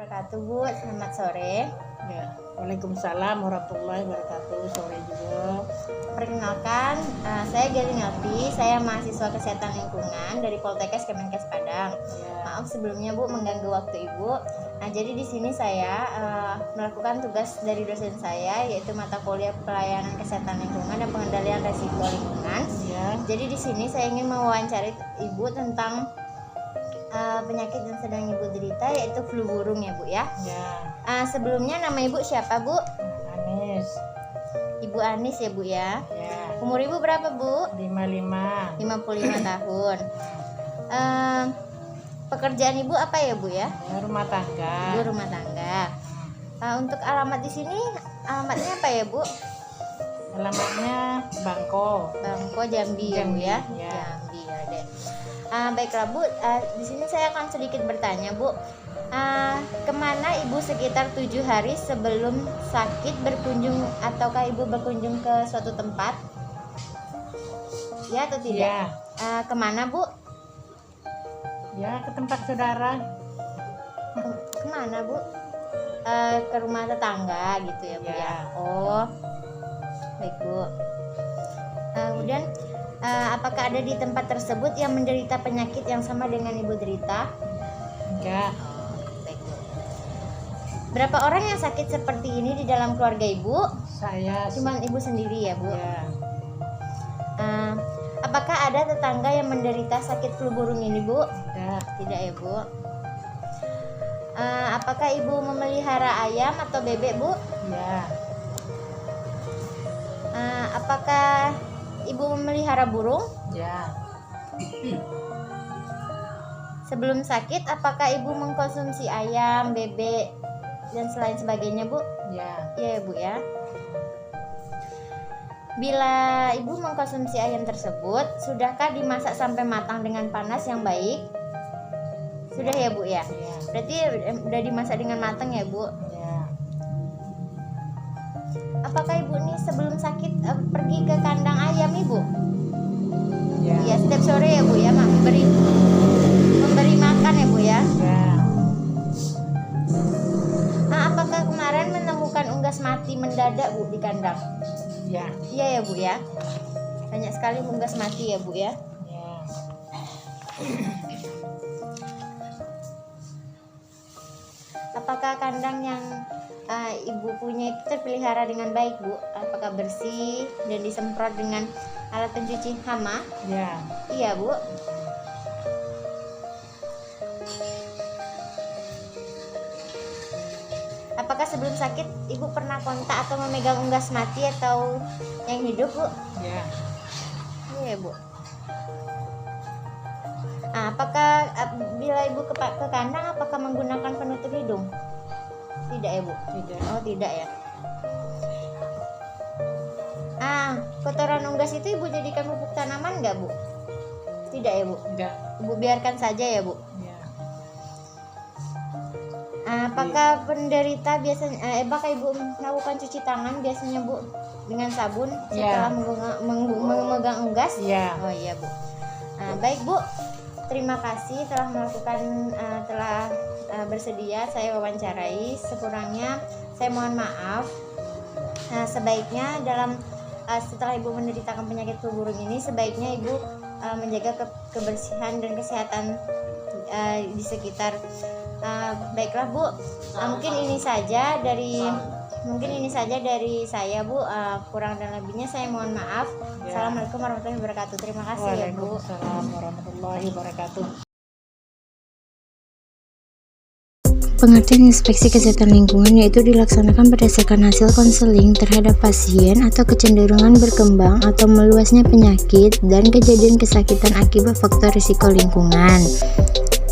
Wabarakatuh Bu, selamat sore. Ya, Waalaikumsalam warahmatullahi wabarakatuh. Sore juga. Perkenalkan, saya Geli Ngalti, saya mahasiswa Kesehatan Lingkungan dari Poltekkes Kemenkes Padang. Ya. Maaf sebelumnya Bu mengganggu waktu Ibu. Nah, jadi di sini saya melakukan tugas dari dosen saya, yaitu mata kuliah Pelayanan Kesehatan Lingkungan dan Pengendalian Risiko Lingkungan. Ya. Jadi di sini saya ingin mewawancari Ibu tentang penyakit yang sedang Ibu derita, yaitu flu burung ya Bu ya. Ya. Sebelumnya nama Ibu siapa Bu? Anis. Ibu Anis ya Bu ya. Ya. Umur Ibu berapa Bu? 55. 55 tahun. Pekerjaan Ibu apa ya Bu ya? Ya, rumah tangga. Ibu rumah tangga. Untuk alamat di sini, alamatnya apa ya Bu? Alamatnya Bangko. Bangko Jambi ya Bu ya. Ya. Jambi ya deh. Baiklah Bu, di sini saya akan sedikit bertanya Bu. Kemana Ibu sekitar 7 hari sebelum sakit berkunjung, ataukah Ibu berkunjung ke suatu tempat? Ya atau tidak? Ya. Kemana Bu? Ya, ke tempat saudara. Kemana Bu? Ke rumah tetangga gitu ya Bu ya. Ya. Oh, baik Bu. Kemudian apakah ada di tempat tersebut yang menderita penyakit yang sama dengan Ibu derita? Enggak. Baik Bu. Berapa orang yang sakit seperti ini di dalam keluarga Ibu? Saya Cuman Ibu sendiri ya Bu. Ya. Apakah ada tetangga yang menderita sakit flu burung ini Bu? Ya. Tidak ya Bu. Apakah Ibu memelihara ayam atau bebek Bu? Ya. Apakah Ibu memelihara burung? Ya. Sebelum sakit, apakah Ibu mengkonsumsi ayam, bebek, dan selain sebagainya Bu? Ya. Iya ya Bu ya. Bila Ibu mengkonsumsi ayam tersebut, sudahkah dimasak sampai matang dengan panas yang baik? Sudah ya Bu ya. Ya. Berarti udah dimasak dengan matang ya Bu. Ya. Apakah Ibu nih sebelum sakit pergi ke kandang ayam Ibu? Ya. Iya, setiap sore ya Bu ya, memberi makan ya Bu ya. Ya. Apakah kemarin menemukan unggas mati mendadak Bu di kandang? Ya. Iya ya Bu ya. Banyak sekali unggas mati ya Bu ya. Ya. Apakah kandang yang Ibu punya itu terpelihara dengan baik Bu? Apakah bersih dan disemprot dengan alat pencuci hama? Ya. Iya Bu. Apakah sebelum sakit Ibu pernah kontak atau memegang unggas mati atau yang hidup Bu? Ya. Iya Bu. Apakah bila Ibu ke kandang, apakah menggunakan penutup hidung? Tidak ya Bu? Tidak. Oh tidak ya. Kotoran unggas itu Ibu jadikan pupuk tanaman nggak Bu? Tidak ya Bu? Enggak. Ibu biarkan saja ya Bu? Ya. Apakah penderita biasanya, apakah Ibu melakukan cuci tangan biasanya Bu dengan sabun setelah memegang unggas? Ya. Oh iya Bu. Baik Bu, terima kasih telah bersedia saya wawancarai. Sekurangnya saya mohon maaf. Sebaiknya setelah Ibu menderitakan penyakit flu burung ini, sebaiknya Ibu menjaga kebersihan dan kesehatan di sekitar. Baiklah Bu, mungkin ini saja dari saya Bu. Kurang dan lebihnya saya mohon maaf. Ya. Assalamualaikum warahmatullahi wabarakatuh. Terima kasih ya Bu. Waalaikumsalam warahmatullahi wabarakatuh. Pengertian inspeksi kesehatan lingkungan yaitu dilaksanakan berdasarkan hasil konseling terhadap pasien atau kecenderungan berkembang atau meluasnya penyakit dan kejadian kesakitan akibat faktor risiko lingkungan.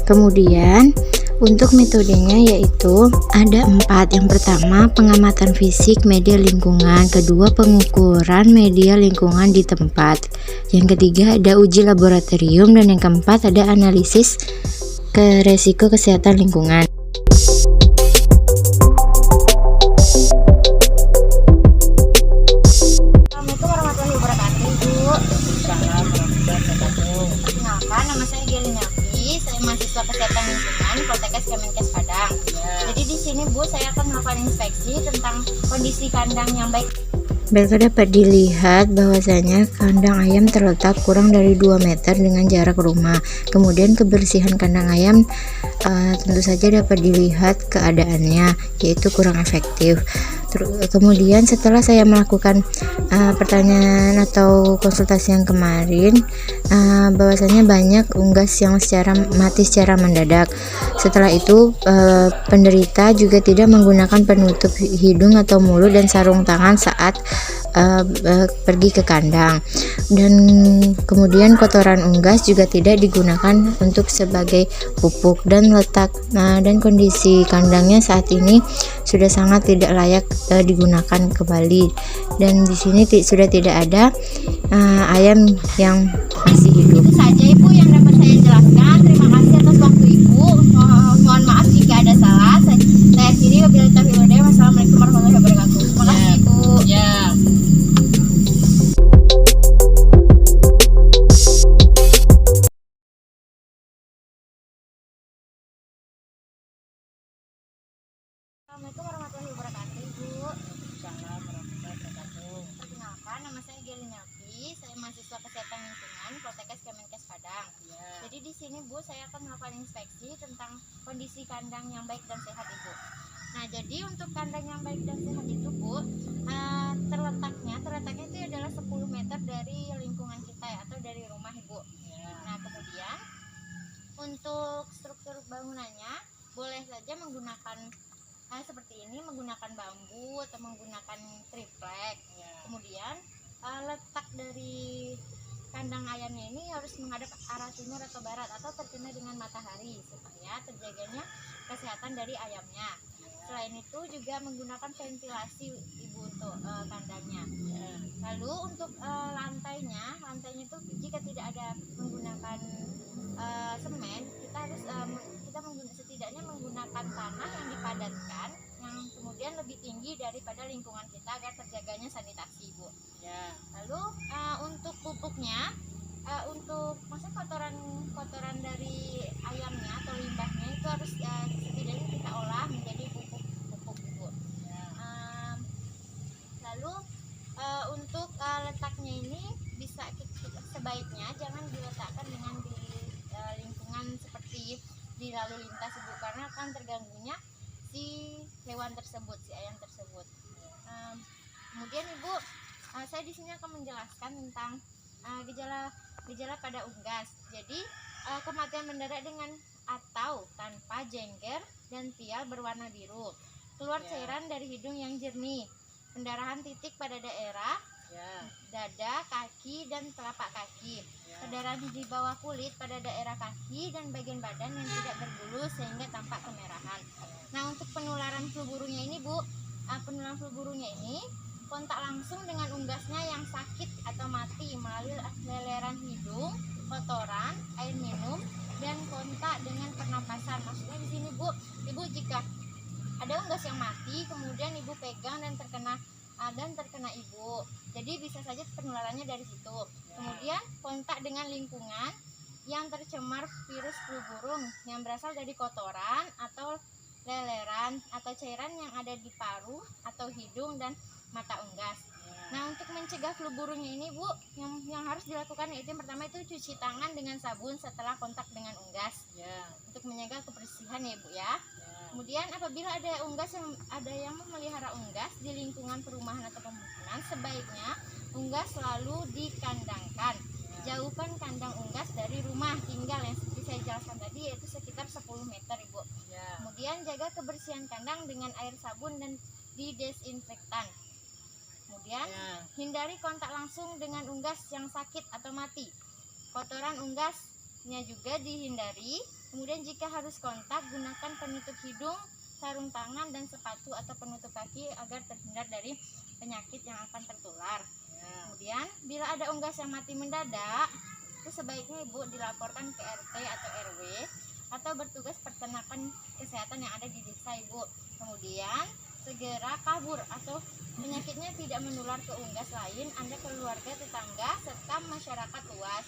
Kemudian untuk metodenya yaitu ada 4. Yang pertama, pengamatan fisik media lingkungan. Kedua, pengukuran media lingkungan di tempat. Yang ketiga, ada uji laboratorium. Dan yang keempat, ada analisis resiko kesehatan lingkungan. Assalamualaikum warahmatullahi wabarakatuh Bu. Salam warahmatullahi wabarakatuh. Perkenalkan, nama saya Geli Ngalti. Saya mahasiswa Kesehatan Lingkungan Lingkungan Poltekkes Kemenkes Padang. Jadi di sini Bu, saya akan melakukan inspeksi tentang kondisi kandang yang baik. Baik, dapat dilihat bahwasanya kandang ayam terletak kurang dari 2 meter dengan jarak rumah. Kemudian kebersihan kandang ayam tentu saja dapat dilihat keadaannya, yaitu kurang efektif. Kemudian setelah saya melakukan pertanyaan atau konsultasi yang kemarin, bahwasanya banyak unggas yang mati secara mendadak. Setelah itu penderita juga tidak menggunakan penutup hidung atau mulut dan sarung tangan saat pergi ke kandang, dan kemudian kotoran unggas juga tidak digunakan untuk sebagai pupuk, dan dan kondisi kandangnya saat ini sudah sangat tidak layak digunakan kembali, dan di sini sudah tidak ada ayam yang masih hidup. Itu saja Ibu yang dapat saya jelaskan. Terima kasih atas waktu Ibu. Mohon maaf jika ada salah. Saya akhiri, wabillahi taufiq wal hidayah. Wassalamualaikum warahmatullahi wabarakatuh. Terima kasih Ibu. Ya. Assalamualaikum warahmatullahi wabarakatuh Ibu. Salam warahmatullahi wabarakatuh. Perkenalkan, nama saya Geli Nafi. Saya mahasiswa Kesehatan Lingkungan Poltekkes Kemenkes Padang. Jadi di sini Bu, saya akan melakukan inspeksi tentang kondisi kandang yang baik dan sehat Ibu. Nah, jadi untuk kandang yang baik dan sehat itu Bu, terletaknya itu adalah 10 meter dari lingkungan kita ya, atau dari rumah Ibu. Nah, kemudian untuk struktur bangunannya boleh saja menggunakan seperti ini, menggunakan bambu atau menggunakan triplek. Kemudian letak dari kandang ayamnya ini harus menghadap arah timur atau barat atau terkena dengan matahari supaya terjaganya kesehatan dari ayamnya. Selain itu juga menggunakan ventilasi Ibu untuk kandangnya. Lalu untuk lantainya itu jika tidak ada menggunakan semen, kita harus setidaknya menggunakan tanah yang dipadatkan, yang kemudian lebih tinggi daripada lingkungan kita agar terjaganya sanitasi Ibu. Lalu untuk pupuknya, untuk maksudnya kotoran dari ayamnya atau limbahnya itu harus setidaknya kita olah menjadi pupuk Ibu. Lalu untuk letaknya ini bisa sebaiknya jangan diletakkan dengan di lingkungan seperti di lalu lintas Ibu, karena akan terganggunya si hewan tersebut, si ayam tersebut. Kemudian Ibu, saya di sini akan menjelaskan tentang gejala pada unggas. Jadi kematian mendadak dengan atau tanpa jengger dan pial berwarna biru, keluar cairan dari hidung yang jernih, pendarahan titik pada daerah dada, kaki, dan telapak kaki, pendarahan di bawah kulit pada daerah kaki dan bagian badan yang tidak berbulu sehingga tampak kemerahan. Nah, untuk penularan flu burungnya ini Bu, penularan flu burungnya ini kontak langsung dengan unggasnya yang sakit atau mati melalui leleran hidung, kotoran, air minum, dan kontak dengan pernapasan. Maksudnya di sini Bu, Ibu jika ada unggas yang mati kemudian Ibu pegang dan terkena Ibu, jadi bisa saja penularannya dari situ. Kemudian kontak dengan lingkungan yang tercemar virus flu burung yang berasal dari kotoran atau leleran atau cairan yang ada di paru atau hidung dan mata unggas. Nah, untuk mencegah flu burungnya ini Bu, yang harus dilakukan yaitu yang pertama itu cuci tangan dengan sabun setelah kontak dengan unggas, untuk menjaga kebersihan ya Bu ya. Kemudian apabila ada yang memelihara unggas di lingkungan perumahan atau pemukiman, sebaiknya unggas selalu dikandangkan. Jauhkan kandang unggas dari rumah tinggal yang seperti saya jelaskan tadi, yaitu sekitar 10 meter Ibu. Kemudian jaga kebersihan kandang dengan air sabun dan didesinfektan. Kemudian hindari kontak langsung dengan unggas yang sakit atau mati. Kotoran unggasnya juga dihindari. Kemudian jika harus kontak, gunakan penutup hidung, sarung tangan, dan sepatu atau penutup kaki agar terhindar dari penyakit yang akan tertular. Kemudian bila ada unggas yang mati mendadak, itu sebaiknya Ibu dilaporkan ke RT atau RW atau bertugas peternakan kesehatan yang ada di desa Ibu. Kemudian segera kabur atau penyakitnya tidak menular ke unggas lain, Anda, keluarga, tetangga, serta masyarakat luas.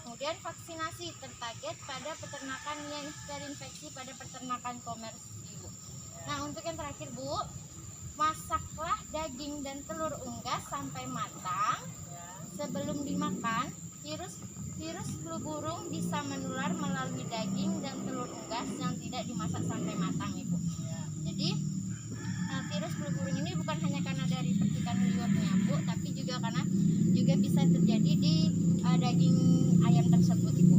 Kemudian vaksinasi tertarget pada peternakan yang terinfeksi pada peternakan komersil, Bu. Nah, untuk yang terakhir, Bu, masaklah daging dan telur unggas sampai matang. Sebelum dimakan, virus flu burung bisa menular melalui daging dan telur unggas yang tidak dimasak sampai matang, Ibu. Jadi virus flu burung ini bukan hanya karena dari percikan liurnya, Bu, tapi juga karena juga bisa terjadi di daging ayam tersebut, Ibu.